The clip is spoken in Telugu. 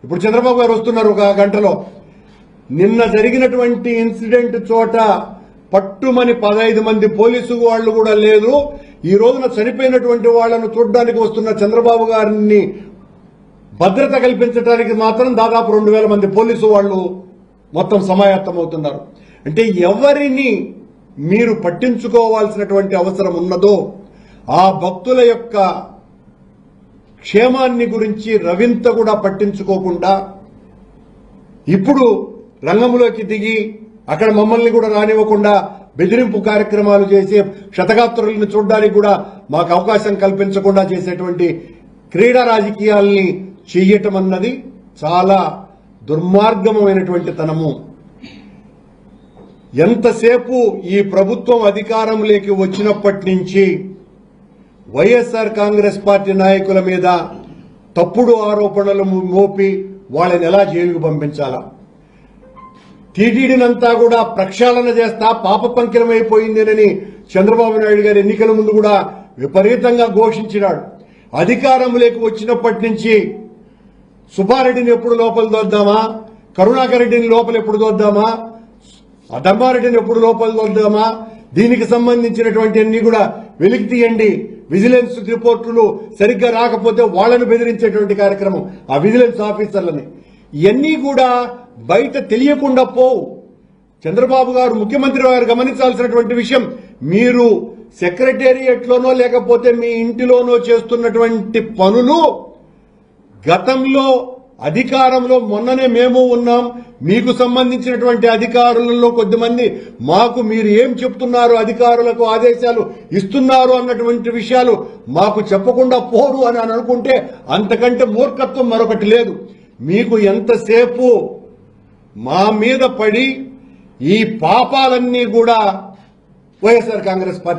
ఇప్పుడు చంద్రబాబు గారు వస్తున్నారు ఒక గంటలో. నిన్న జరిగినటువంటి ఇన్సిడెంట్ చోట పట్టుమని 15 మంది పోలీసు వాళ్ళు కూడా లేదు. ఈ రోజున చనిపోయినటువంటి వాళ్లను చూడడానికి వస్తున్న చంద్రబాబు గారిని భద్రత కల్పించడానికి మాత్రం దాదాపు 2000 మంది పోలీసు వాళ్ళు మొత్తం సమాయత్తమవుతున్నారు. అంటే ఎవరిని మీరు పట్టించుకోవాల్సినటువంటి అవసరం ఉన్నదో ఆ భక్తుల యొక్క క్షేమాన్ని గురించి రవింత కూడా పట్టించుకోకుండా ఇప్పుడు రంగంలోకి దిగి అక్కడ మమ్మల్ని కూడా రానివ్వకుండా బెదిరింపు కార్యక్రమాలు చేసి క్షతగాత్రులను చూడడానికి కూడా మాకు అవకాశం కల్పించకుండా చేసేటువంటి క్రీడా రాజకీయాల్ని చెయ్యటం అన్నది చాలా దుర్మార్గమైనటువంటి తనము. ఎంతసేపు ఈ ప్రభుత్వం అధికారంలోకి వచ్చినప్పటి నుంచి వైఎస్ఆర్ కాంగ్రెస్ పార్టీ నాయకుల మీద తప్పుడు ఆరోపణలు మోపి వాళ్ళని ఎలా జైలుకు పంపించాలా, టీటీడీనంతా కూడా ప్రక్షాళన చేస్తా పాప పంకిరమైపోయిందేనని చంద్రబాబు నాయుడు గారు ఎన్నికల ముందు కూడా విపరీతంగా ఘోషించినాడు. అధికారంలోకి వచ్చినప్పటి నుంచి సుబ్బారెడ్డిని ఎప్పుడు లోపల దోద్దామా, కరుణాకర్ రెడ్డిని లోపల ఎప్పుడు దోద్దామా, ధర్మారెడ్డిని ఎప్పుడు లోపల దోద్దామా, దీనికి సంబంధించినటువంటి అన్ని కూడా వెలికి తీయండి, విజిలెన్స్ రిపోర్టులు సరిగ్గా రాకపోతే వాళ్లను బెదిరించేటువంటి కార్యక్రమం ఆ విజిలెన్స్ ఆఫీసర్లని, ఇవన్నీ కూడా బయట తెలియకుండా పోవు. చంద్రబాబు గారు ముఖ్యమంత్రి గారు గమనించాల్సినటువంటి విషయం, మీరు సెక్రటేరియట్లోనో లేకపోతే మీ ఇంటిలోనో చేస్తున్నటువంటి పనులు గతంలో అధికారంలో మొన్ననే మేము ఉన్నాం, మీకు సంబంధించినటువంటి అధికారులలో కొద్దిమంది మాకు మీరు ఏం చెప్తున్నారు, అధికారులకు ఆదేశాలు ఇస్తున్నారు అన్నటువంటి విషయాలు మాకు చెప్పకుండా పోరు అని అనుకుంటే అంతకంటే మూర్ఖత్వం మరొకటి లేదు. మీకు ఎంతసేపు మా మీద పడి ఈ పాపాలన్నీ కూడా వైఎస్ఆర్ కాంగ్రెస్ పార్టీ